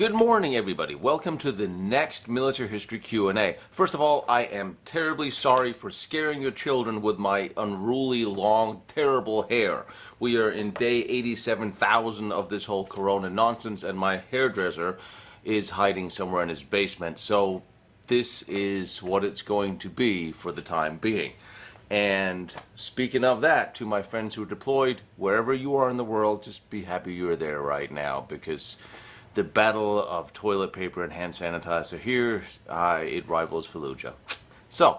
Good morning, everybody. Welcome to the next military history Q&A. First of all, I am terribly sorry for scaring your children with my unruly, long, terrible hair. We are in day 87,000 of this whole corona nonsense, and my hairdresser is hiding somewhere in his basement. So this is what it's going to be for the time being. And speaking of that, to my friends who are deployed, wherever you are in the world, just be happy you're there right now, because the battle of toilet paper and hand sanitizer here, it rivals Fallujah. So,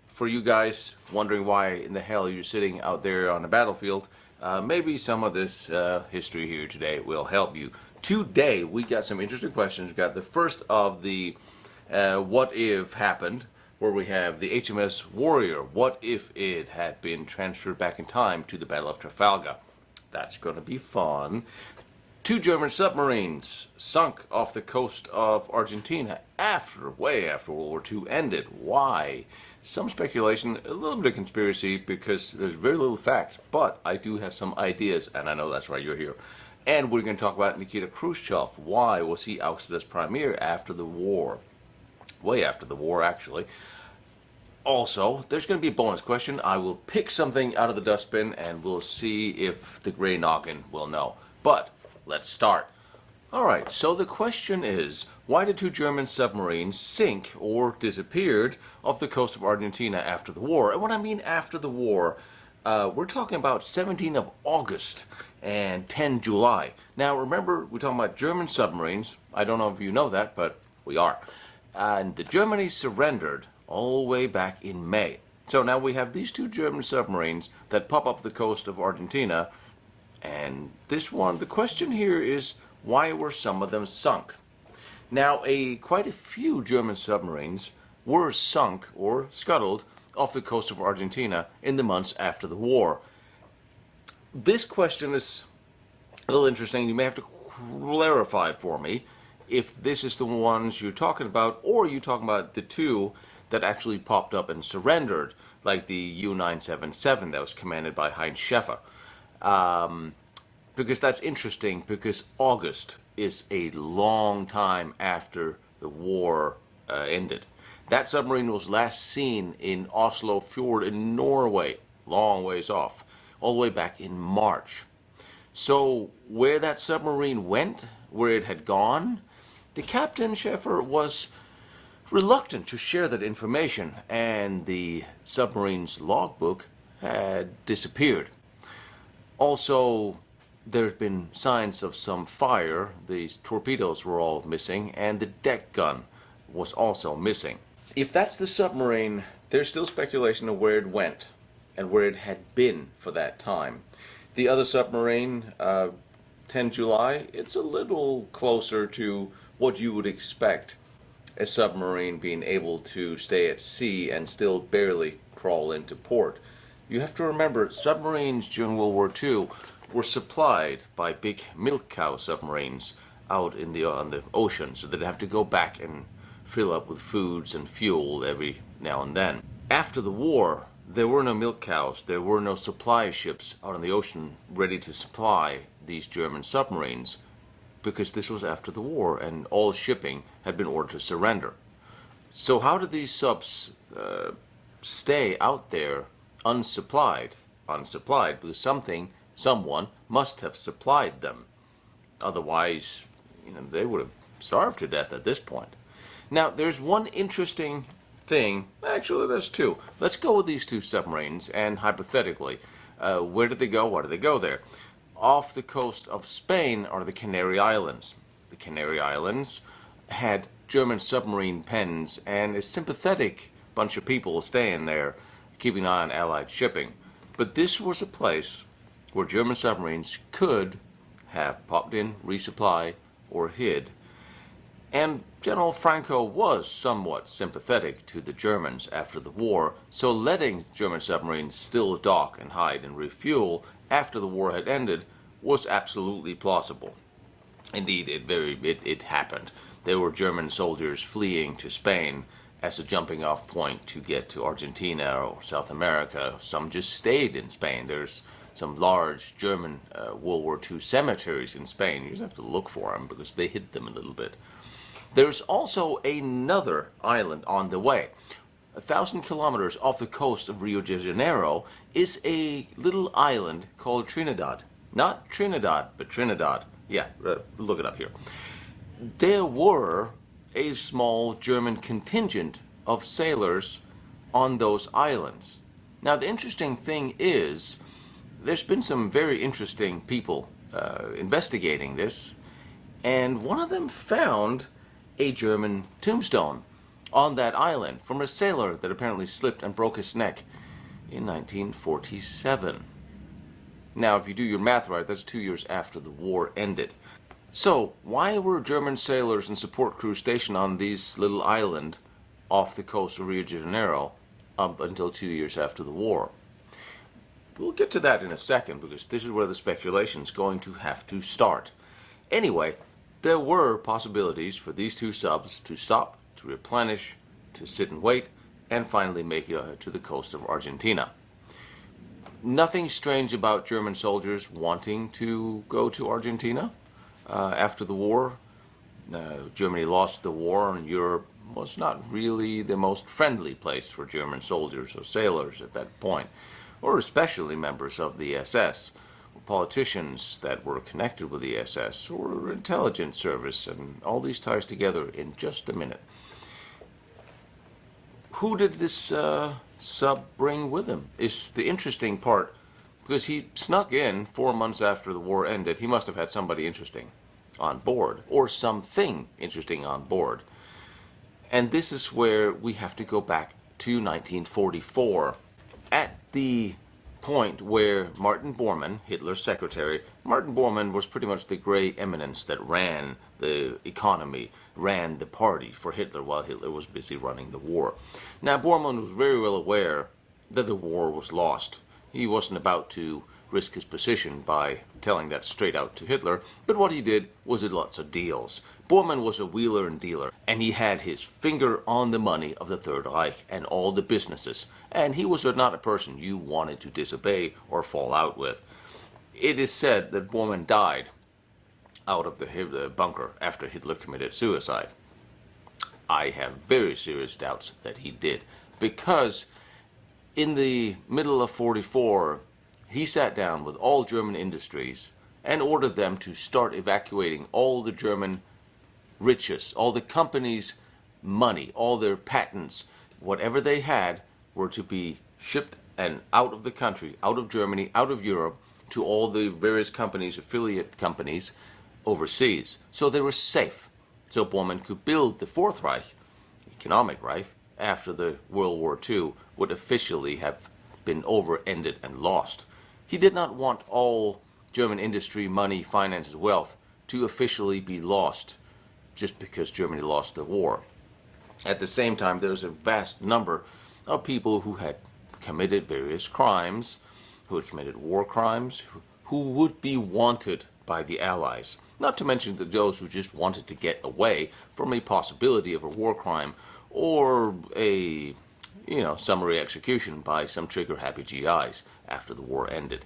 for you guys wondering why in the hell you're sitting out there on the battlefield, maybe some of this history here today will help you. Today, we got some interesting questions. We got the first of the what if happened, where we have the HMS Warrior. What if it had been transferred back in time to the Battle of Trafalgar? That's going to be fun. 2 German submarines sunk off the coast of Argentina way after World War II ended. Why? Some speculation, a little bit of conspiracy, because there's very little fact, but I do have some ideas, and I know that's why you're here. And we're going to talk about Nikita Khrushchev. Why was he ousted as premier after the war? Way after the war, actually. Also, there's going to be a bonus question. I will pick something out of the dustbin, and we'll see if the gray noggin will know. But let's start. Alright, so the question is, why did 2 German submarines sink or disappeared off the coast of Argentina after the war? And when I mean after the war, we're talking about 17th of August and 10 July. Now remember, we're talking about German submarines. I don't know if you know that, but we are. And the Germany surrendered all the way back in May. So now we have these 2 German submarines that pop up the coast of Argentina. And this one, the question here is, why were some of them sunk? Now, quite a few German submarines were sunk or scuttled off the coast of Argentina in the months after the war. This question is a little interesting. You may have to clarify for me if this is the ones you're talking about, or you're talking about the 2 that actually popped up and surrendered, like the U-977 that was commanded by Heinz Schäfer. Because that's interesting, because August is a long time after the war ended. That submarine was last seen in Oslo Fjord in Norway, long ways off, all the way back in March. So where that submarine went, where it had gone, the Captain Schäfer was reluctant to share that information, and the submarine's logbook had disappeared. Also, there's been signs of some fire. These torpedoes were all missing, and the deck gun was also missing. If that's the submarine, there's still speculation of where it went and where it had been for that time. The other submarine, 10 July, it's a little closer to what you would expect a submarine being able to stay at sea and still barely crawl into port. You have to remember, submarines during World War II were supplied by big milk cow submarines out on the ocean, so they'd have to go back and fill up with foods and fuel every now and then. After the war, there were no milk cows, there were no supply ships out on the ocean ready to supply these German submarines, because this was after the war and all shipping had been ordered to surrender. So how did these subs stay out there unsupplied, because someone must have supplied them. Otherwise, they would have starved to death at this point. Now, there's one interesting thing. Actually, there's 2. Let's go with these 2 submarines, and hypothetically, where did they go? Why did they go there? Off the coast of Spain are the Canary Islands. The Canary Islands had German submarine pens, and a sympathetic bunch of people staying there, keeping an eye on Allied shipping. But this was a place where German submarines could have popped in, resupply, or hid. And General Franco was somewhat sympathetic to the Germans after the war, so letting German submarines still dock and hide and refuel after the war had ended was absolutely plausible. Indeed, it happened. There were German soldiers fleeing to Spain as a jumping off point to get to Argentina or South America. Some just stayed in Spain. There's some large German World War II cemeteries in Spain. You just have to look for them because they hid them a little bit. There's also another island on the way. 1,000 kilometers off the coast of Rio de Janeiro is a little island called Trinidad. Not Trinidad, but Trinidad. Yeah, look it up here. There were a small German contingent of sailors on those islands. Now, the interesting thing is, there's been some very interesting people investigating this, and one of them found a German tombstone on that island from a sailor that apparently slipped and broke his neck in 1947. Now, if you do your math right, that's 2 years after the war ended. So, why were German sailors and support crews stationed on this little island off the coast of Rio de Janeiro up until 2 years after the war? We'll get to that in a second, because this is where the speculation is going to have to start. Anyway, there were possibilities for these two subs to stop, to replenish, to sit and wait, and finally make it to the coast of Argentina. Nothing strange about German soldiers wanting to go to Argentina after the war. Germany lost the war, and Europe was not really the most friendly place for German soldiers or sailors at that point, or especially members of the SS, or politicians that were connected with the SS, or intelligence service, and all these ties together in just a minute. Who did this sub bring with him is the interesting part, because he snuck in 4 months after the war ended. He must have had somebody interesting on board, or something interesting on board. And this is where we have to go back to 1944, at the point where Martin Bormann, Hitler's secretary, Martin Bormann was pretty much the gray eminence that ran the economy, ran the party for Hitler while Hitler was busy running the war. Now, Bormann was very well aware that the war was lost. He wasn't about to risk his position by telling that straight out to Hitler, but what he did was lots of deals. Bormann was a wheeler and dealer, and he had his finger on the money of the Third Reich and all the businesses, and he was not a person you wanted to disobey or fall out with. It is said that Bormann died out of the bunker after Hitler committed suicide. I have very serious doubts that he did, because in the middle of 44, he sat down with all German industries and ordered them to start evacuating all the German riches, all the companies' money, all their patents, whatever they had, were to be shipped and out of the country, out of Germany, out of Europe, to all the various companies, affiliate companies overseas. So they were safe. So Bormann could build the Fourth Reich, economic Reich, after the World War II would officially have been over, ended, and lost. He did not want all German industry, money, finances, wealth to officially be lost just because Germany lost the war. At the same time, there was a vast number of people who had committed various crimes, who had committed war crimes, who would be wanted by the Allies. Not to mention those who just wanted to get away from a possibility of a war crime or a summary execution by some trigger-happy GIs after the war ended.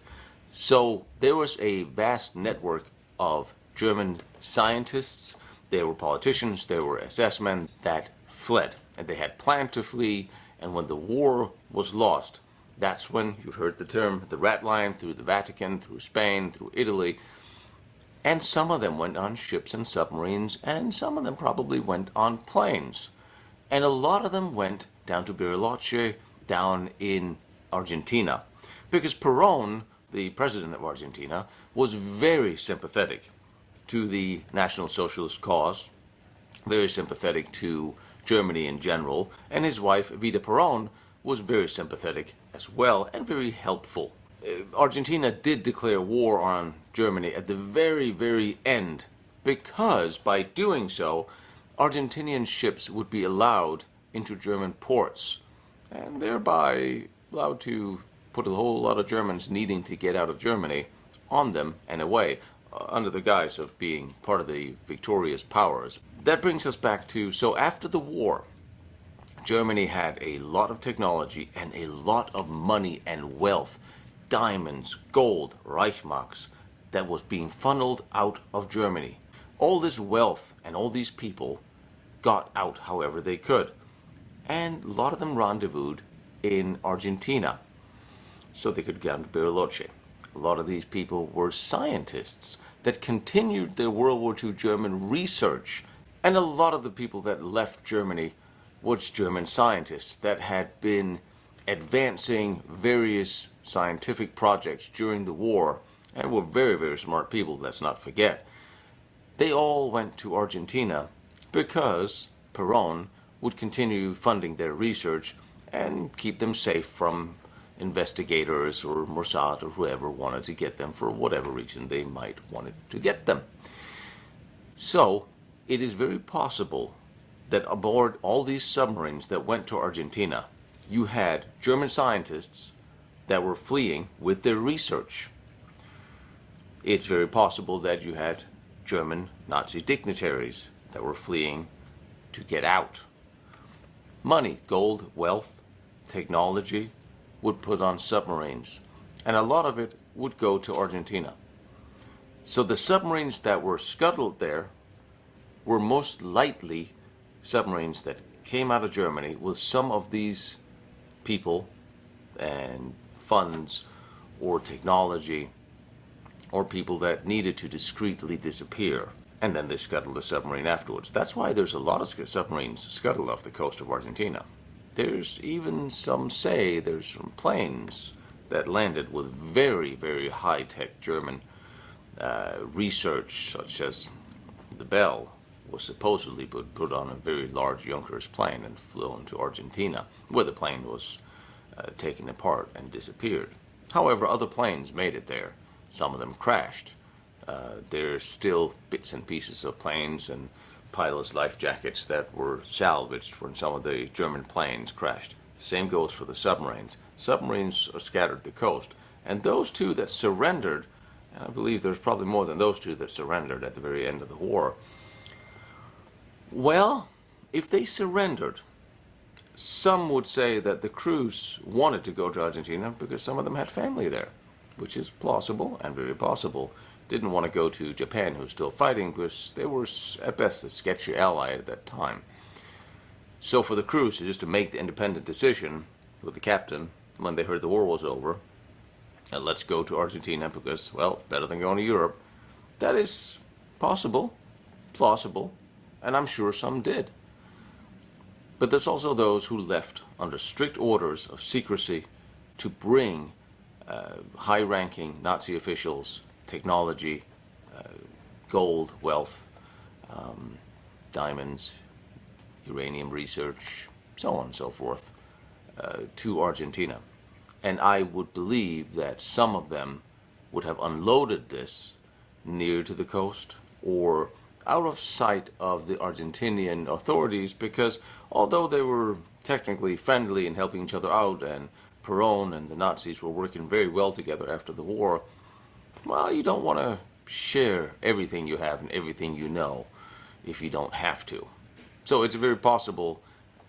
So there was a vast network of German scientists, there were politicians, there were SS men that fled, and they had planned to flee, and when the war was lost, that's when you heard the term, the rat line, through the Vatican, through Spain, through Italy, and some of them went on ships and submarines, and some of them probably went on planes. And a lot of them went down to Bariloche, down in Argentina, because Perón, the president of Argentina, was very sympathetic to the National Socialist cause, very sympathetic to Germany in general, and his wife, Vida Perón, was very sympathetic as well and very helpful. Argentina did declare war on Germany at the very, very end, because by doing so, Argentinian ships would be allowed into German ports, and thereby allowed to put a whole lot of Germans needing to get out of Germany on them and away, under the guise of being part of the victorious powers. That brings us back to, so after the war, Germany had a lot of technology and a lot of money and wealth diamonds, gold, Reichsmarks that was being funneled out of Germany. All this wealth and all these people got out however they could. And a lot of them rendezvoused in Argentina so they could get into Bariloche. A lot of these people were scientists that continued their World War II German research. And a lot of the people that left Germany was German scientists that had been advancing various scientific projects during the war and were very, very smart people, let's not forget. They all went to Argentina because Perón would continue funding their research and keep them safe from investigators or Mossad or whoever wanted to get them for whatever reason they might wanted to get them. So it is very possible that aboard all these submarines that went to Argentina, you had German scientists that were fleeing with their research. It's very possible that you had German Nazi dignitaries that were fleeing to get out. Money, gold, wealth, technology would put on submarines, and a lot of it would go to Argentina. So the submarines that were scuttled there were most likely submarines that came out of Germany with some of these people and funds or technology or people that needed to discreetly disappear. And then they scuttled the submarine afterwards. That's why there's a lot of submarines scuttled off the coast of Argentina. There's even some say there's some planes that landed with very, very high-tech German research, such as the Bell was supposedly put on a very large Junkers plane and flown to Argentina, where the plane was taken apart and disappeared. However, other planes made it there. Some of them crashed. There's still bits and pieces of planes and pilots' life jackets that were salvaged when some of the German planes crashed. Same goes for the submarines. Submarines are scattered the coast. And those two that surrendered, and I believe there's probably more than those two that surrendered at the very end of the war. Well, if they surrendered, some would say that the crews wanted to go to Argentina because some of them had family there, which is plausible and very possible. Didn't want to go to Japan, who's still fighting, because they were at best a sketchy ally at that time. So for the crews to just to make the independent decision with the captain when they heard the war was over, and let's go to Argentina because, well, it's better than going to Europe, that is possible, plausible, and I'm sure some did. But there's also those who left under strict orders of secrecy to bring high-ranking Nazi officials, technology, gold, wealth, diamonds, uranium research, so on and so forth, to Argentina. And I would believe that some of them would have unloaded this near to the coast or out of sight of the Argentinian authorities, because although they were technically friendly and helping each other out, and Perón and the Nazis were working very well together after the war, well, you don't want to share everything you have and everything you know if you don't have to. So it's very possible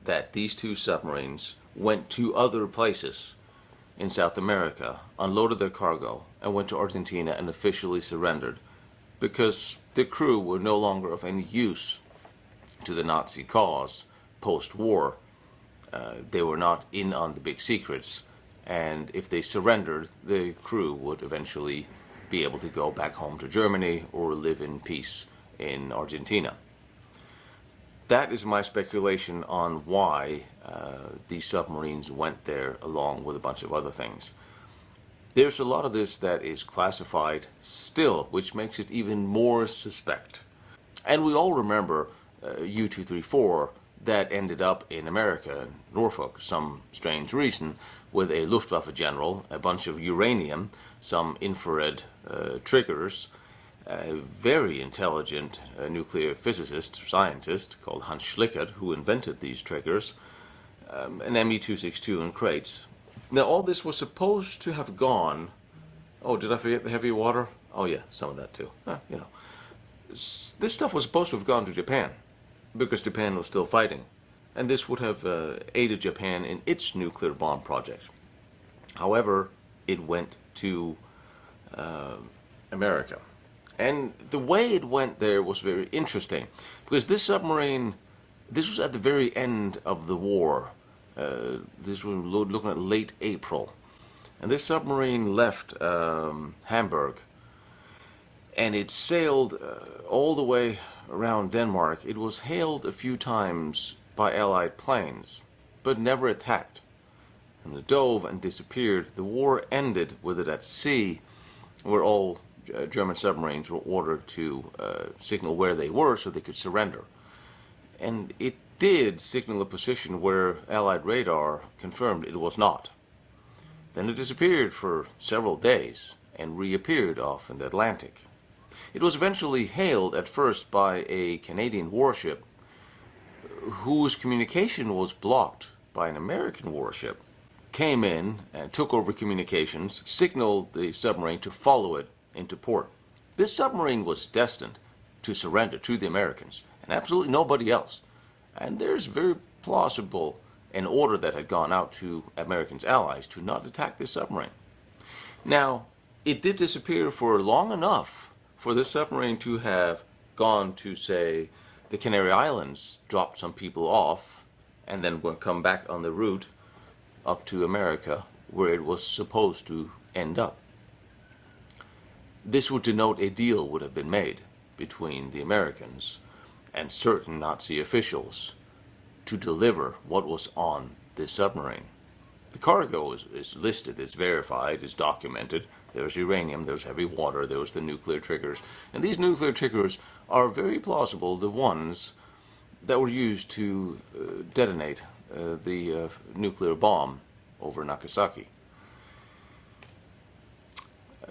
that these two submarines went to other places in South America, unloaded their cargo, and went to Argentina and officially surrendered because the crew were no longer of any use to the Nazi cause post-war. They were not in on the big secrets, and if they surrendered, the crew would eventually be able to go back home to Germany or live in peace in Argentina. That is my speculation on why these submarines went there along with a bunch of other things. There's a lot of this that is classified still, which makes it even more suspect. And we all remember U-234 that ended up in America, in Norfolk, some strange reason, with a Luftwaffe general, a bunch of uranium, some infrared triggers, a very intelligent nuclear physicist, scientist called Hans Schlickert, who invented these triggers, an Me-262 in crates. Now, all this was supposed to have gone... Oh, did I forget the heavy water? Oh, yeah, some of that too. You know. This stuff was supposed to have gone to Japan, because Japan was still fighting. And this would have aided Japan in its nuclear bomb project. However, it went to America. And the way it went there was very interesting, because this submarine, this was at the very end of the war. This was looking at late April. And this submarine left Hamburg, and it sailed all the way around Denmark. It was hailed a few times by Allied planes, but never attacked. And it dove and disappeared. The war ended with it at sea, where all German submarines were ordered to signal where they were so they could surrender. And it did signal a position where Allied radar confirmed it was not. Then it disappeared for several days and reappeared off in the Atlantic. It was eventually hailed at first by a Canadian warship whose communication was blocked by an American warship. Came in and took over communications, signaled the submarine to follow it into port. This submarine was destined to surrender to the Americans and absolutely nobody else. And there's very plausible an order that had gone out to Americans' allies to not attack this submarine. Now, it did disappear for long enough for this submarine to have gone to, say, the Canary Islands, dropped some people off, and then would come back on the route up to America, where it was supposed to end up. This would denote a deal would have been made between the Americans and certain Nazi officials to deliver what was on this submarine. The cargo is listed, it's verified, it's documented. There's uranium, there's heavy water, there's the nuclear triggers. And these nuclear triggers are very plausible the ones that were used to detonate the nuclear bomb over Nagasaki.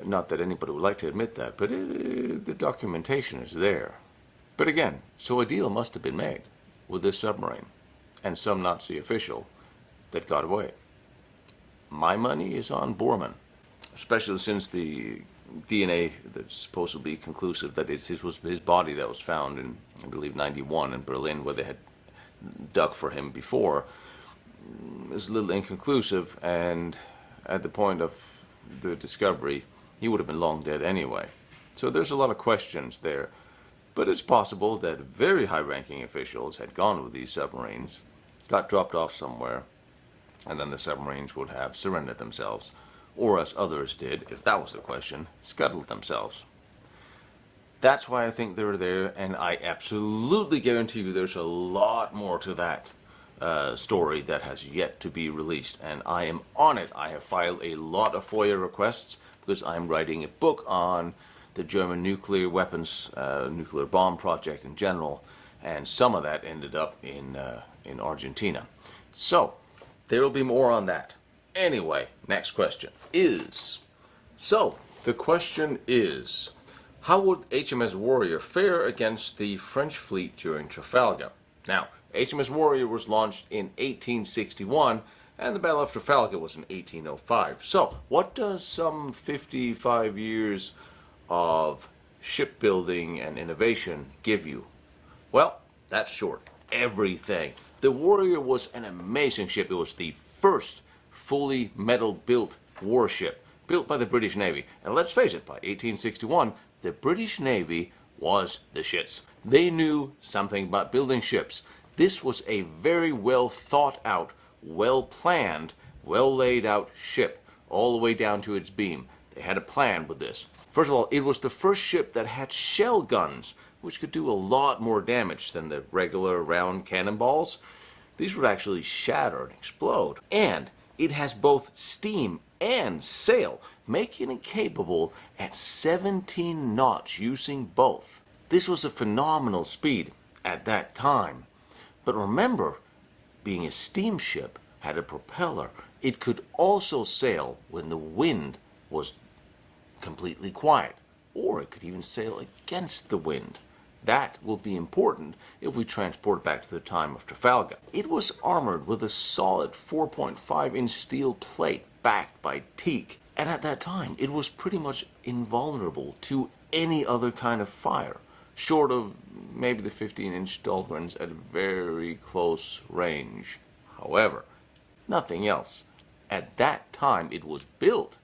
Not that anybody would like to admit that, but the documentation is there. But again, so a deal must have been made with this submarine and some Nazi official that got away. My money is on Bormann, especially since the DNA that's supposed to be conclusive that it was his body that was found in, I believe, 91 in Berlin, where they had dug for him before, is a little inconclusive, and at the point of the discovery, he would have been long dead anyway. So there's a lot of questions there. But it's possible that very high-ranking officials had gone with these submarines, got dropped off somewhere, and then the submarines would have surrendered themselves, or as others did, if that was the question, scuttled themselves. That's why I think they were there, and I absolutely guarantee you there's a lot more to that story that has yet to be released, and I am on it. I have filed a lot of FOIA requests because I'm writing a book on the German nuclear weapons, nuclear bomb project in general, and some of that ended up in Argentina. So, there will be more on that. Anyway, next question is, the question is, how would HMS Warrior fare against the French fleet during Trafalgar? Now, HMS Warrior was launched in 1861, and the Battle of Trafalgar was in 1805. So, what does some 55 years of shipbuilding and innovation give you? Well, that's short. Everything. The Warrior was an amazing ship. It was the first fully metal-built warship, built by the British Navy. And let's face it, by 1861, the British Navy was the shits. They knew something about building ships. This was a very well thought out, well planned, well laid out ship, all the way down to its beam. They had a plan with this. First of all, it was the first ship that had shell guns, which could do a lot more damage than the regular round cannonballs. These would actually shatter and explode. And it has both steam and sail, making it capable at 17 knots using both. This was a phenomenal speed at that time. But remember, being a steamship, had a propeller. It could also sail when the wind was completely quiet, or it could even sail against the wind. That will be important if we transport back to the time of Trafalgar. It was armored with a solid 4.5-inch steel plate backed by teak, and at that time it was pretty much invulnerable to any other kind of fire, short of maybe the 15-inch Dahlgrens at very close range. However, nothing else. At that time it was built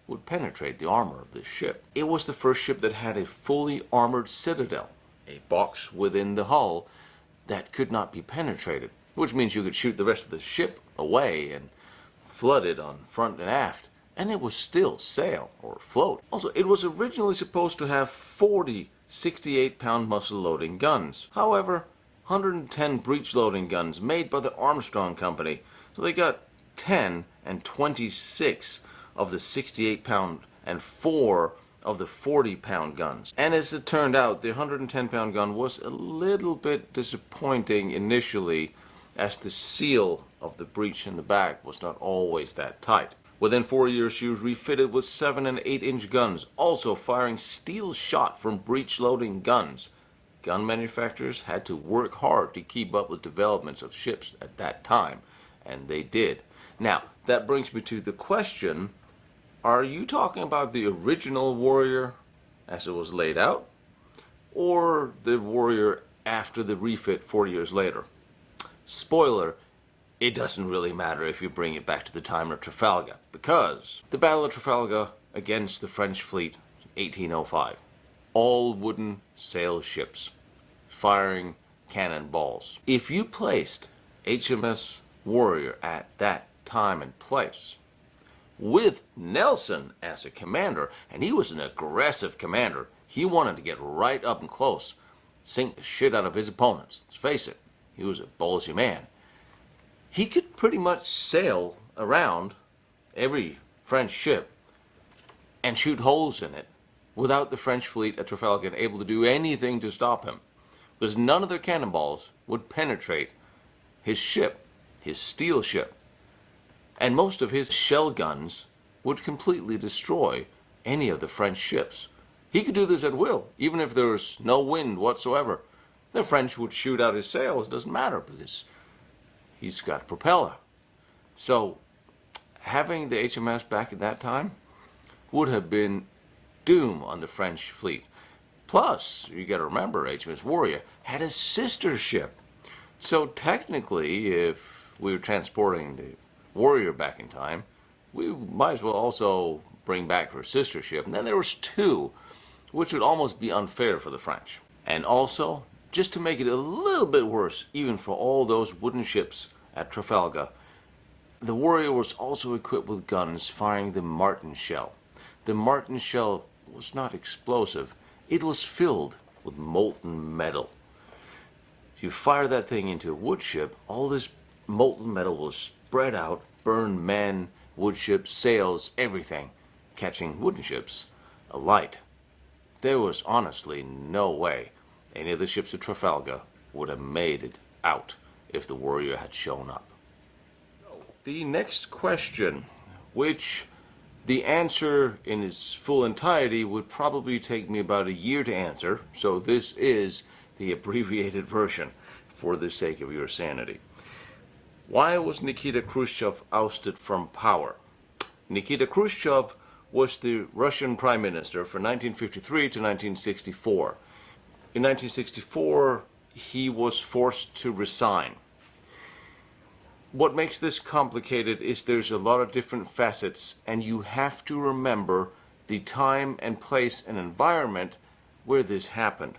would penetrate the armor of this ship. It was the first ship that had a fully armored citadel, a box within the hull that could not be penetrated, which means you could shoot the rest of the ship away and flood it on front and aft, and it would still sail or float. Also, it was originally supposed to have 40 68-pound muzzle-loading guns. However, 110 breech-loading guns made by the Armstrong Company, so they got 10 and 26 of the 68-pound and 4 of the 40-pound guns. And as it turned out, the 110-pound gun was a little bit disappointing initially, as the seal of the breech in the back was not always that tight. Within 4 years, she was refitted with 7 and 8-inch guns, also firing steel shot from breech-loading guns. Gun manufacturers had to work hard to keep up with developments of ships at that time, and they did. Now, that brings me to the question, are you talking about the original Warrior as it was laid out, or the Warrior after the refit 4 years later? Spoiler, it doesn't really matter if you bring it back to the time of Trafalgar, because the Battle of Trafalgar against the French fleet, 1805, all wooden sail ships, firing cannonballs. If you placed HMS Warrior at that time and place, with Nelson as a commander, and he was an aggressive commander, he wanted to get right up and close, sink the shit out of his opponents. Let's face it, he was a ballsy man. He could pretty much sail around every French ship and shoot holes in it without the French fleet at Trafalgar able to do anything to stop him, because none of their cannonballs would penetrate his ship, his steel ship, and most of his shell guns would completely destroy any of the French ships. He could do this at will, even if there was no wind whatsoever. The French would shoot out his sails, it doesn't matter, because he's got a propeller. So, having the HMS back at that time would have been doom on the French fleet. Plus, you got to remember, HMS Warrior had a sister ship. So technically, if we were transporting the Warrior back in time, we might as well also bring back her sister ship. And then there was two, which would almost be unfair for the French. And also, just to make it a little bit worse, even for all those wooden ships at Trafalgar, the Warrior was also equipped with guns firing the Martin shell. The Martin shell was not explosive, it was filled with molten metal. You fire that thing into a wood ship, all this molten metal will spread out, burn men, wood ships, sails, everything, catching wooden ships alight. There was honestly no way any of the ships at Trafalgar would have made it out if the Warrior had shown up. The next question, which the answer in its full entirety would probably take me about a year to answer, so this is the abbreviated version for the sake of your sanity. Why was Nikita Khrushchev ousted from power? Nikita Khrushchev was the Russian Prime Minister from 1953 to 1964. In 1964, he was forced to resign. What makes this complicated is there's a lot of different facets, and you have to remember the time and place and environment where this happened.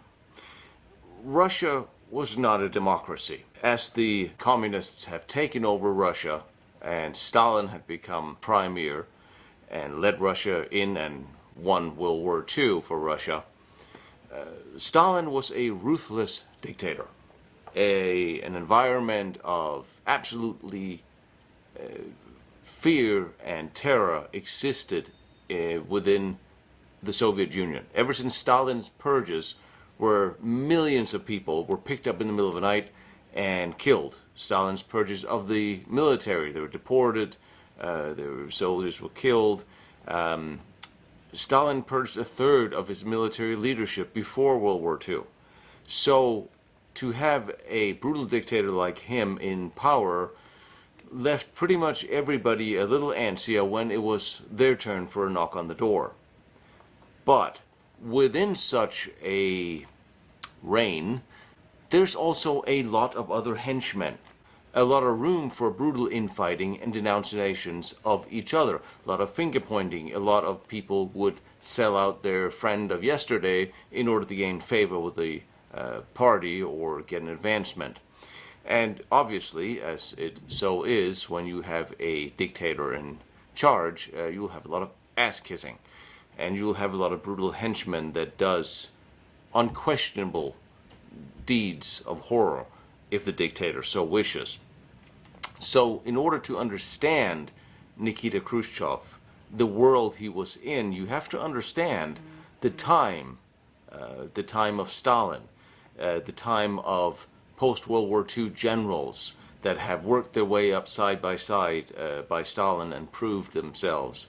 Russia was not a democracy. As the communists have taken over Russia and Stalin had become premier and led Russia in and won World War II for Russia, Stalin was a ruthless dictator. An environment of absolutely fear and terror existed within the Soviet Union. Ever since Stalin's purges, where millions of people were picked up in the middle of the night and killed. Stalin's purges of the military, they were deported, their soldiers were killed. Stalin purged a third of his military leadership before World War II. So to have a brutal dictator like him in power left pretty much everybody a little antsy when it was their turn for a knock on the door. But within such a reign, there's also a lot of other henchmen. a lot of room for brutal infighting and denunciations of each other, a lot of finger pointing. A lot of people would sell out their friend of yesterday in order to gain favor with the party or get an advancement. And obviously, as it so is, when you have a dictator in charge, you'll have a lot of ass kissing, and you'll have a lot of brutal henchmen that does unquestionable deeds of horror if the dictator so wishes. So in order to understand Nikita Khrushchev, the world he was in, you have to understand the time of Stalin, the time of post-World War II generals that have worked their way up side by side by Stalin and proved themselves.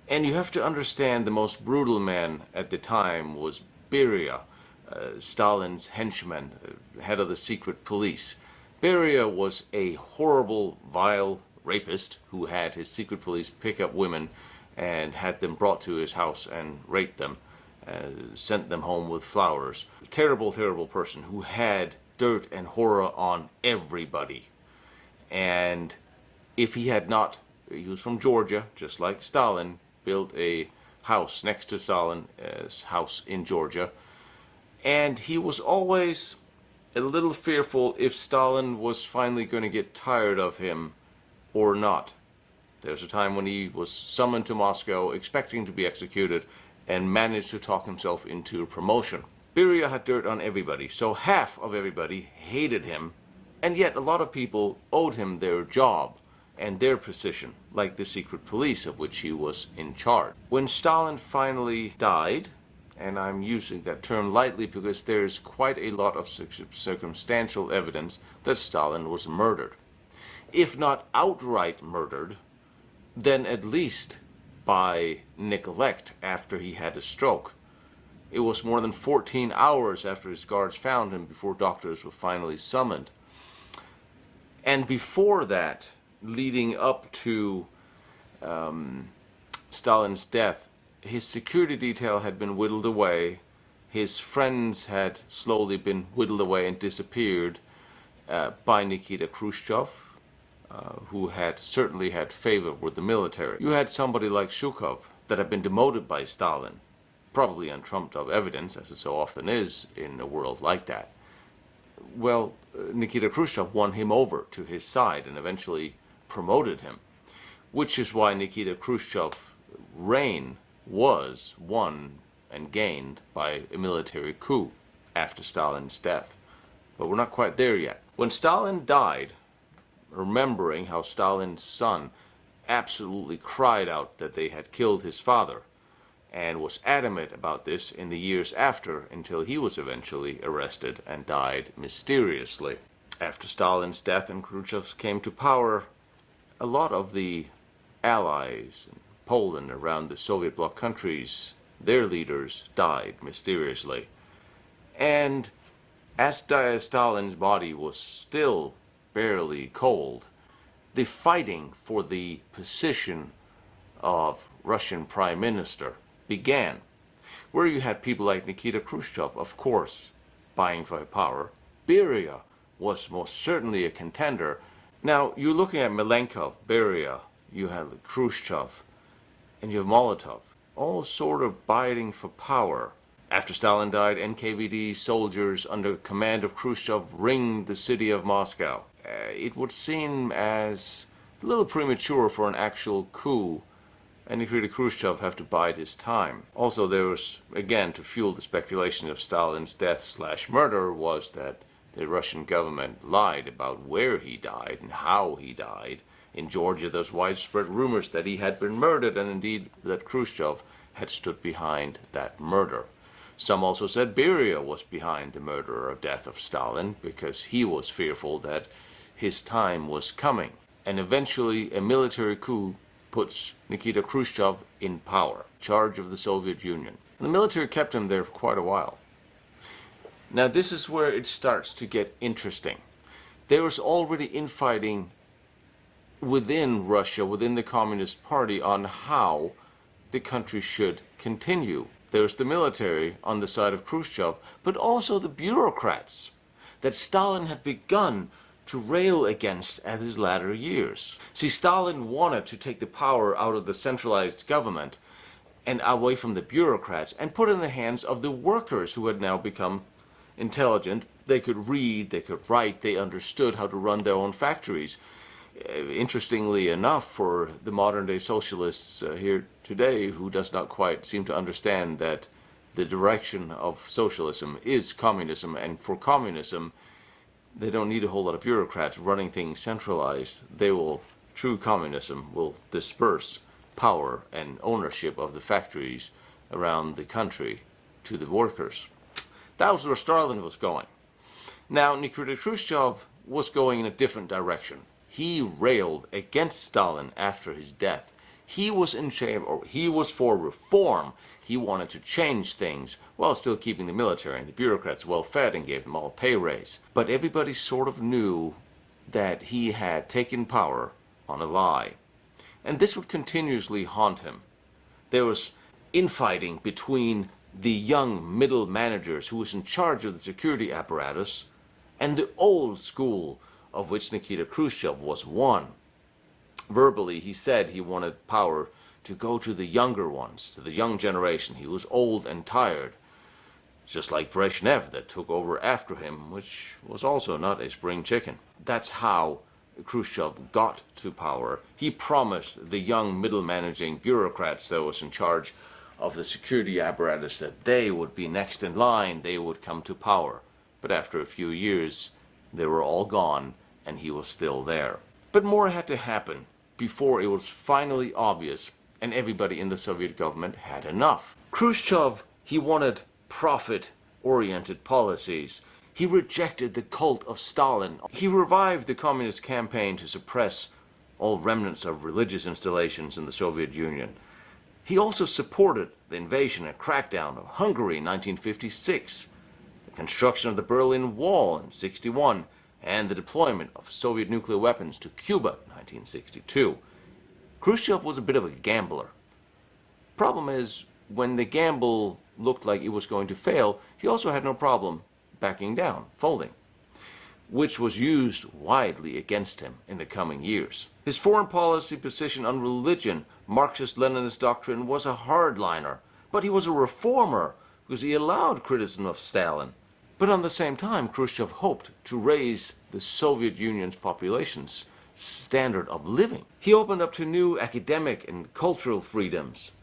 And you have to understand the most brutal man at the time was Beria, Stalin's henchman, head of the secret police. Beria was a horrible, vile rapist who had his secret police pick up women and had them brought to his house and raped them, sent them home with flowers. A terrible, terrible person who had dirt and horror on everybody. And if he had not, he was from Georgia, just like Stalin, built a house next to Stalin's house in Georgia. And he was always a little fearful if Stalin was finally going to get tired of him or not. There was a time when he was summoned to Moscow expecting to be executed and managed to talk himself into a promotion. Beria had dirt on everybody, so half of everybody hated him, and yet a lot of people owed him their job and their position, like the secret police of which he was in charge. When Stalin finally died, and I'm using that term lightly because there's quite a lot of circumstantial evidence that Stalin was murdered. If not outright murdered, then at least by neglect after he had a stroke. It was more than 14 hours after his guards found him before doctors were finally summoned. And before that, leading up to Stalin's death, his security detail had been whittled away, his friends had slowly been whittled away and disappeared by Nikita Khrushchev, who had certainly had favor with the military. You had somebody like Zhukov that had been demoted by Stalin, probably on trumped-up evidence, as it so often is in a world like that. Well, Nikita Khrushchev won him over to his side and eventually promoted him, which is why Nikita Khrushchev's reign was won and gained by a military coup after Stalin's death. But we're not quite there yet. When Stalin died, remembering how Stalin's son absolutely cried out that they had killed his father, and was adamant about this in the years after until he was eventually arrested and died mysteriously. After Stalin's death and Khrushchev came to power, a lot of the allies in Poland around the Soviet bloc countries, their leaders died mysteriously. And as Stalin's body was still barely cold, the fighting for the position of Russian Prime Minister began, where you had people like Nikita Khrushchev, of course, vying for power. Beria was most certainly a contender. Now, you're looking at Malenkov, Beria, you have Khrushchev, and you have Molotov, all sort of vying for power. After Stalin died, NKVD soldiers under command of Khrushchev ringed the city of Moscow. It would seem as a little premature for an actual coup, and Nikita Khrushchev have to bide his time. Also, there was, again, to fuel the speculation of Stalin's death/murder, was that the Russian government lied about where he died and how he died. In Georgia, there's widespread rumors that he had been murdered, and indeed that Khrushchev had stood behind that murder. Some also said Beria was behind the murder or death of Stalin because he was fearful that his time was coming. And eventually a military coup puts Nikita Khrushchev in power, charge of the Soviet Union. And the military kept him there for quite a while. Now this is where it starts to get interesting. There was already infighting within Russia, within the Communist Party, on how the country should continue. There's the military on the side of Khrushchev, but also the bureaucrats that Stalin had begun to rail against at his latter years. See, Stalin wanted to take the power out of the centralized government and away from the bureaucrats and put it in the hands of the workers who had now become intelligent. They could read, they could write, they understood how to run their own factories. Interestingly enough, for the modern day socialists here today who does not quite seem to understand that the direction of socialism is communism, and for communism they don't need a whole lot of bureaucrats running things centralized. True communism will disperse power and ownership of the factories around the country to the workers. That was where Stalin was going. Now, Nikita Khrushchev was going in a different direction. He railed against Stalin after his death. He was in favor, or he was for reform. He wanted to change things while still keeping the military and the bureaucrats well fed and gave them all a pay raise. But everybody sort of knew that he had taken power on a lie. And this would continuously haunt him. There was infighting between the young middle managers who was in charge of the security apparatus and the old school, of which Nikita Khrushchev was one. Verbally, he said he wanted power to go to the younger ones, to the young generation. He was old and tired, just like Brezhnev that took over after him, which was also not a spring chicken. That's how Khrushchev got to power. He promised the young middle managing bureaucrats that was in charge of the security apparatus that they would be next in line, they would come to power. But after a few years, they were all gone, and he was still there. But more had to happen before it was finally obvious, and everybody in the Soviet government had enough. Khrushchev, he wanted profit-oriented policies. He rejected the cult of Stalin. He revived the communist campaign to suppress all remnants of religious installations in the Soviet Union. He also supported the invasion and crackdown of Hungary in 1956, the construction of the Berlin Wall in 1961, and the deployment of Soviet nuclear weapons to Cuba in 1962. Khrushchev was a bit of a gambler. Problem is, when the gamble looked like it was going to fail, he also had no problem backing down, folding, which was used widely against him in the coming years. His foreign policy position on religion, Marxist-Leninist doctrine, was a hardliner, but he was a reformer because he allowed criticism of Stalin. But at the same time, Khrushchev hoped to raise the Soviet Union's population's standard of living. He opened up to new academic and cultural freedoms.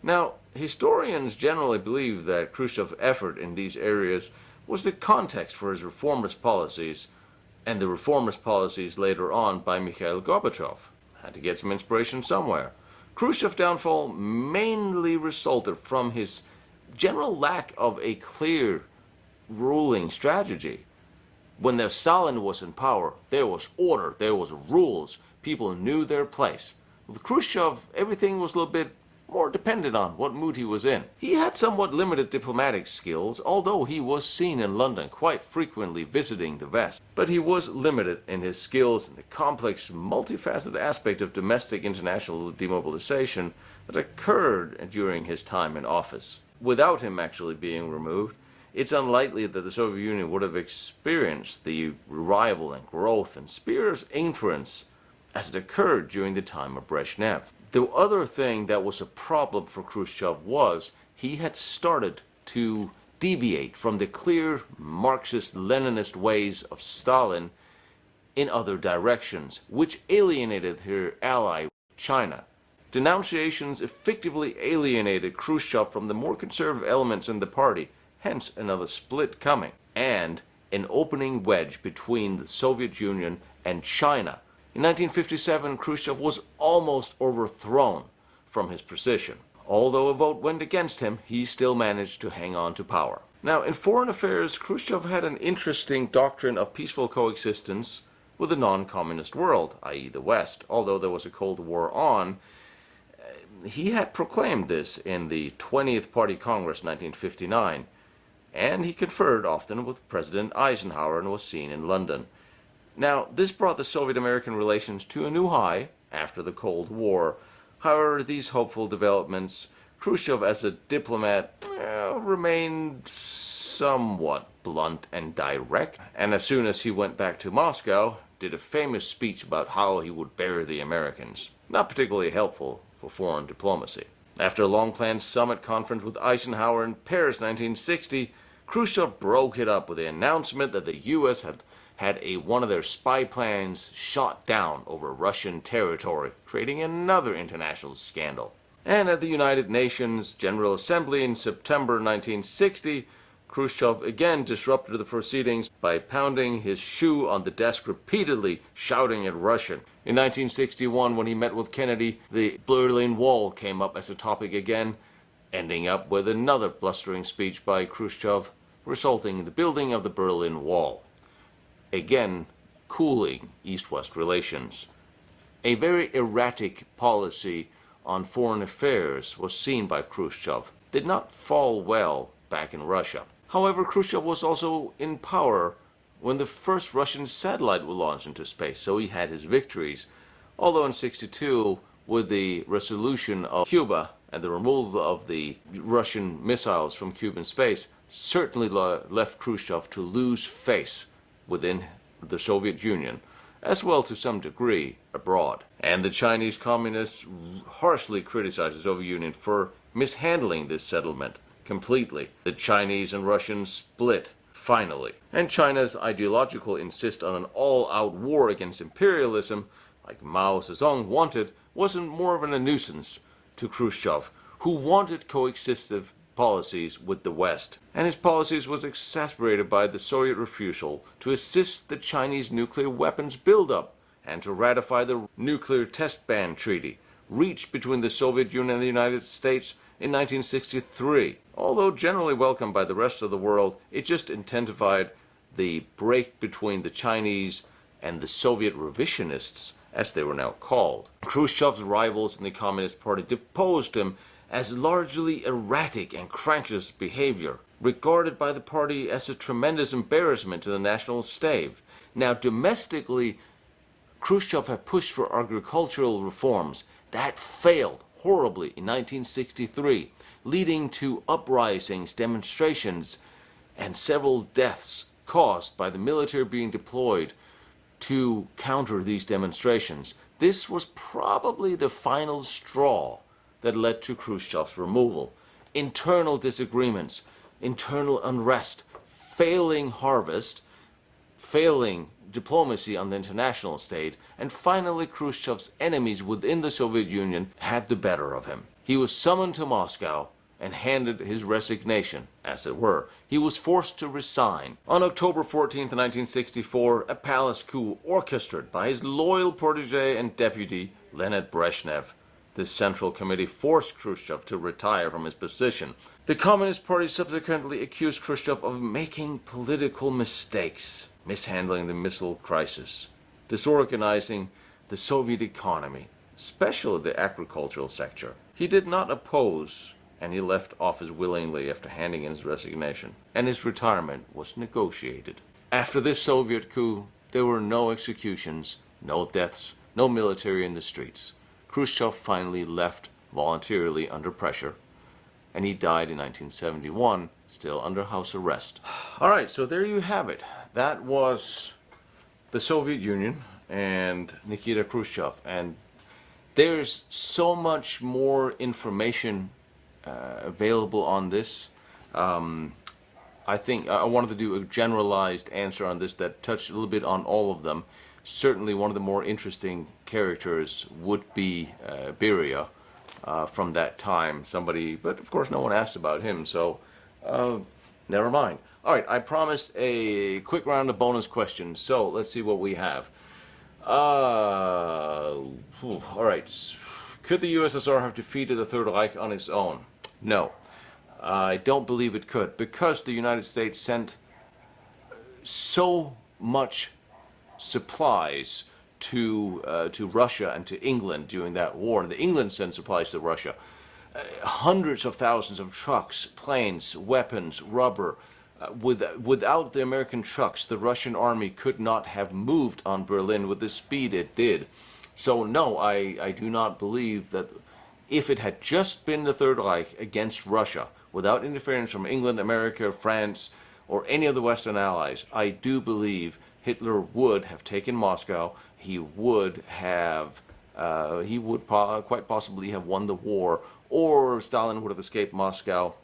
Now, historians generally believe that Khrushchev's effort in these areas was the context for his reformist policies, and the reformist policies later on by Mikhail Gorbachev. Had to get some inspiration somewhere. Khrushchev's downfall mainly resulted from his general lack of a clear ruling strategy. When the Stalin was in power, there was order, there was rules, people knew their place. With Khrushchev, everything was a little bit more dependent on what mood he was in. He had somewhat limited diplomatic skills, although he was seen in London quite frequently visiting the West. But he was limited in his skills in the complex, multifaceted aspect of domestic international demobilization that occurred during his time in office. Without him actually being removed, it's unlikely that the Soviet Union would have experienced the revival and growth and Spear's influence as it occurred during the time of Brezhnev. The other thing that was a problem for Khrushchev was he had started to deviate from the clear Marxist-Leninist ways of Stalin in other directions, which alienated her ally, China. Denunciations effectively alienated Khrushchev from the more conservative elements in the party, hence another split coming, and an opening wedge between the Soviet Union and China. In 1957, Khrushchev was almost overthrown from his position. Although a vote went against him, he still managed to hang on to power. Now, in foreign affairs, Khrushchev had an interesting doctrine of peaceful coexistence with the non-communist world, i.e. the West. Although there was a Cold War on, he had proclaimed this in the 20th Party Congress 1959, and he conferred often with President Eisenhower and was seen in London. Now, this brought the Soviet-American relations to a new high after the Cold War. However, these hopeful developments, Khrushchev as a diplomat remained somewhat blunt and direct. And as soon as he went back to Moscow, did a famous speech about how he would bury the Americans. Not particularly helpful for foreign diplomacy. After a long-planned summit conference with Eisenhower in Paris 1960, Khrushchev broke it up with the announcement that the U.S. had one of their spy planes shot down over Russian territory, creating another international scandal. And at the United Nations General Assembly in September 1960, Khrushchev again disrupted the proceedings by pounding his shoe on the desk repeatedly, shouting in Russian. In 1961, when he met with Kennedy, the Berlin Wall came up as a topic again, ending up with another blustering speech by Khrushchev, resulting in the building of the Berlin Wall. Again, cooling East-West relations. A very erratic policy on foreign affairs was seen by Khrushchev. Did not fall well back in Russia. However, Khrushchev was also in power when the first Russian satellite was launched into space, so he had his victories. Although in '62, with the resolution of Cuba and the removal of the Russian missiles from Cuban space, certainly left Khrushchev to lose face within the Soviet Union, as well to some degree abroad. And the Chinese communists harshly criticized the Soviet Union for mishandling this settlement completely. The Chinese and Russians split, finally. And China's ideological insist on an all-out war against imperialism, like Mao Zedong wanted, wasn't more of a nuisance to Khrushchev, who wanted coexistive policies with the West. And his policies was exacerbated by the Soviet refusal to assist the Chinese nuclear weapons buildup and to ratify the nuclear test ban treaty, reached between the Soviet Union and the United States in 1963. Although generally welcomed by the rest of the world, it just intensified the break between the Chinese and the Soviet revisionists, as they were now called. Khrushchev's rivals in the Communist Party deposed him as largely erratic and crankish behavior, regarded by the party as a tremendous embarrassment to the national state. Now, domestically, Khrushchev had pushed for agricultural reforms that failed horribly in 1963, leading to uprisings, demonstrations, and several deaths caused by the military being deployed to counter these demonstrations. This was probably the final straw that led to Khrushchev's removal. Internal disagreements, internal unrest, failing harvest, failing diplomacy on the international stage, and finally Khrushchev's enemies within the Soviet Union had the better of him. He was summoned to Moscow and handed his resignation, as it were. He was forced to resign. On October 14, 1964, a palace coup orchestrated by his loyal protege and deputy, Leonid Brezhnev. The Central Committee forced Khrushchev to retire from his position. The Communist Party subsequently accused Khrushchev of making political mistakes, mishandling the missile crisis, disorganizing the Soviet economy, especially the agricultural sector. He did not oppose, and he left office willingly after handing in his resignation, and his retirement was negotiated. After this Soviet coup, there were no executions, no deaths, no military in the streets. Khrushchev finally left voluntarily under pressure, and he died in 1971, still under house arrest. All right, so there you have it. That was the Soviet Union and Nikita Khrushchev, and there's so much more information available on this. I think I wanted to do a generalized answer on this that touched a little bit on all of them. Certainly one of the more interesting characters would be Beria from that time. Somebody, but of course no one asked about him, so never mind. All right, I promised a quick round of bonus questions, so let's see what we have. All right. Could the USSR have defeated the Third Reich on its own? No. I don't believe it could, because the United States sent so much supplies to Russia and to England during that war. And England sent supplies to Russia. Hundreds of thousands of trucks, planes, weapons, rubber. Without the American trucks, the Russian army could not have moved on Berlin with the speed it did. So no, I do not believe that if it had just been the Third Reich against Russia, without interference from England, America, France, or any of the Western allies, I do believe Hitler would have taken Moscow. He would have, quite possibly have won the war, or Stalin would have escaped Moscow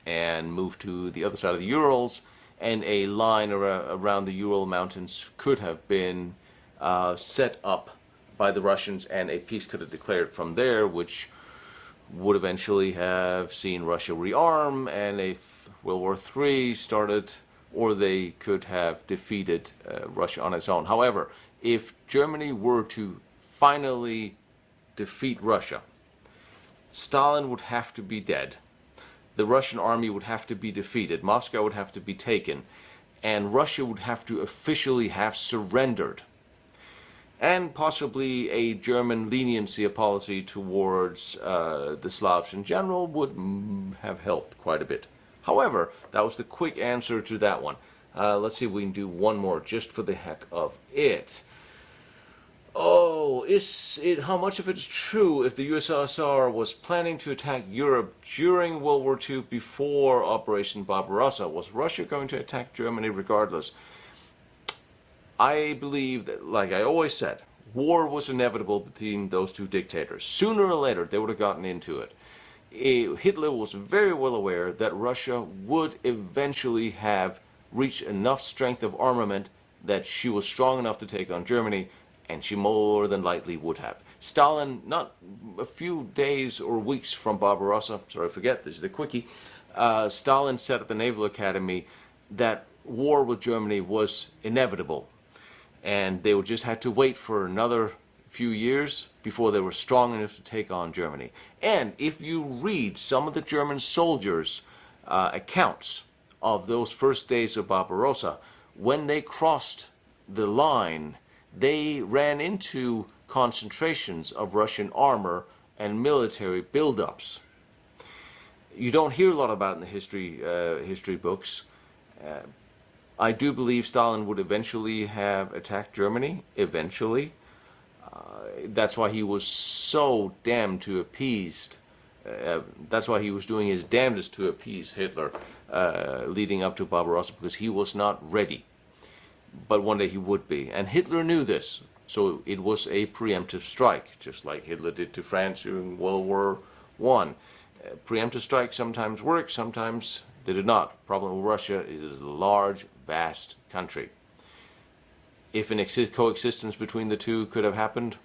and moved to the other side of the Urals, and a line around the Ural Mountains could have been set up by the Russians, and a peace could have declared from there, which would eventually have seen Russia rearm, and a World War III started, or they could have defeated Russia on its own. However, if Germany were to finally defeat Russia, Stalin would have to be dead. The Russian army would have to be defeated. Moscow would have to be taken. And Russia would have to officially have surrendered. And possibly a German leniency policy towards the Slavs in general would have helped quite a bit. However, that was the quick answer to that one. Let's see if we can do one more just for the heck of it. Oh, how much of it is true if the USSR was planning to attack Europe during World War II before Operation Barbarossa? Was Russia going to attack Germany regardless? I believe that, like I always said, war was inevitable between those two dictators. Sooner or later, they would have gotten into it. Hitler was very well aware that Russia would eventually have reached enough strength of armament that she was strong enough to take on Germany, and she more than likely would have. Stalin, not a few days or weeks from Barbarossa, sorry, I forget, this is the quickie, Stalin said at the Naval Academy that war with Germany was inevitable, and they would just have to wait for another few years before they were strong enough to take on Germany. And if you read some of the German soldiers' accounts of those first days of Barbarossa, when they crossed the line, they ran into concentrations of Russian armor and military buildups. You don't hear a lot about it in the history books. I do believe Stalin would eventually have attacked Germany, eventually. That's why he was so damned to appeased. That's why he was doing his damnedest to appease Hitler leading up to Barbarossa, because he was not ready. But one day he would be. And Hitler knew this, so it was a preemptive strike, just like Hitler did to France during World War I. Preemptive strikes sometimes work, sometimes they did not. Problem with Russia is it's a large, vast country. If an coexistence between the two could have happened,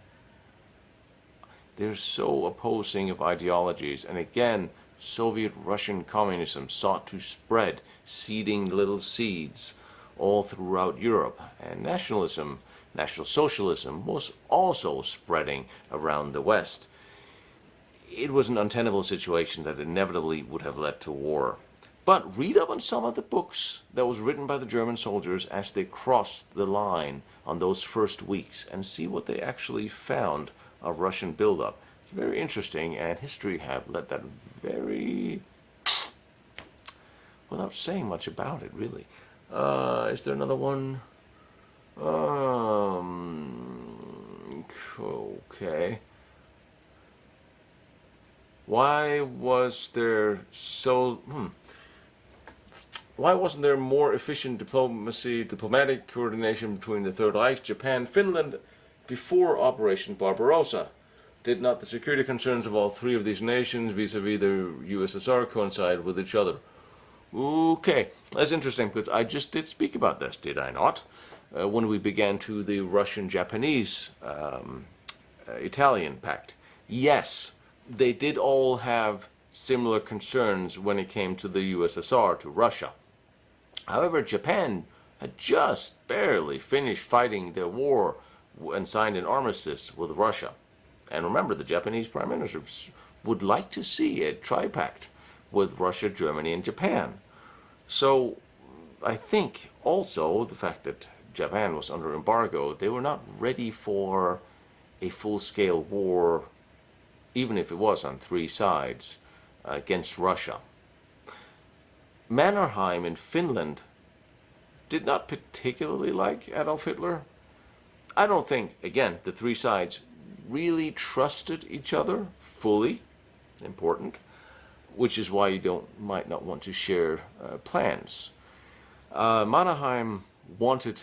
they're so opposing of ideologies. And again, Soviet-Russian communism sought to spread, seeding little seeds all throughout Europe. And nationalism, National Socialism, was also spreading around the West. It was an untenable situation that inevitably would have led to war. But read up on some of the books that was written by the German soldiers as they crossed the line on those first weeks and see what they actually found of Russian buildup. It's very interesting, and history have let that very, without saying much about it, really. Is there another one? Okay. Why was there Why wasn't there more efficient diplomatic coordination between the Third Reich, Japan, Finland before Operation Barbarossa? Did not the security concerns of all three of these nations vis-a-vis the USSR coincide with each other? Okay, that's interesting, because I just did speak about this, did I not? When we began to the Russian-Japanese Italian pact. Yes, they did all have similar concerns when it came to the USSR, to Russia. However, Japan had just barely finished fighting their war and signed an armistice with Russia. And remember, the Japanese Prime Minister would like to see a tripact with Russia, Germany, and Japan. So I think also the fact that Japan was under embargo, they were not ready for a full-scale war, even if it was on three sides, against Russia. Mannerheim in Finland did not particularly like Adolf Hitler. I don't think, again, the three sides really trusted each other fully, important, which is why you might not want to share plans. Mannerheim wanted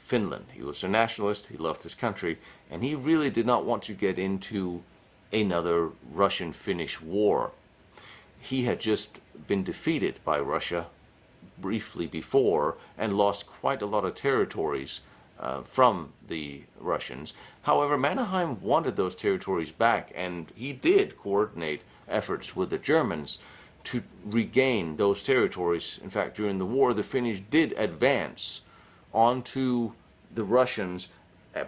Finland. He was a nationalist, he loved his country, and he really did not want to get into another Russian-Finnish war. He had just been defeated by Russia briefly before and lost quite a lot of territories from the Russians. However, Mannerheim wanted those territories back, and he did coordinate efforts with the Germans to regain those territories. In fact, during the war, the Finnish did advance onto the Russians,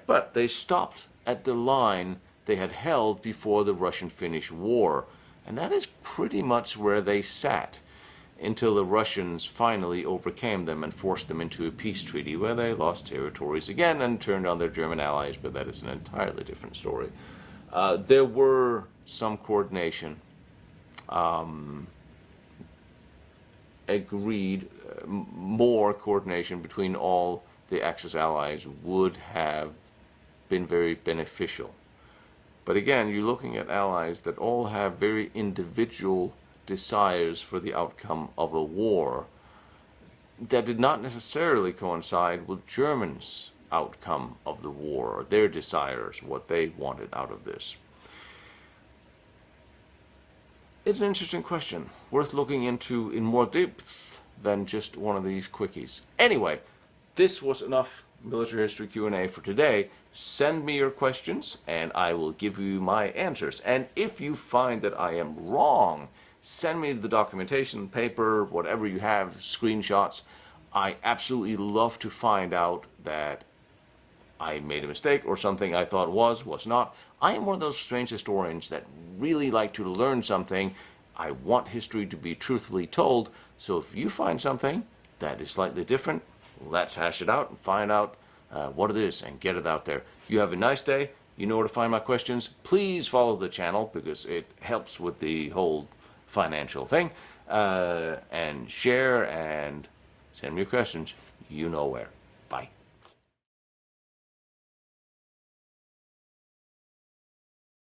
but they stopped at the line they had held before the Russian-Finnish War. And that is pretty much where they sat until the Russians finally overcame them and forced them into a peace treaty where they lost territories again and turned on their German allies, but that is an entirely different story. There were some coordination agreed, more coordination between all the Axis allies would have been very beneficial. But again, you're looking at allies that all have very individual desires for the outcome of a war that did not necessarily coincide with Germans' outcome of the war, or their desires, what they wanted out of this. It's an interesting question, worth looking into in more depth than just one of these quickies. Anyway, this was enough military history Q&A for today. Send me your questions and I will give you my answers. And if you find that I am wrong, send me the documentation, paper, whatever you have, screenshots. I absolutely love to find out that I made a mistake or something I thought was not. I am one of those strange historians that really like to learn something. I want history to be truthfully told. So if you find something that is slightly different, let's hash it out and find out what it is and get it out there. You have a nice day. You know where to find my questions. Please follow the channel because it helps with the whole financial thing. And share and send me your questions. You know where. Bye.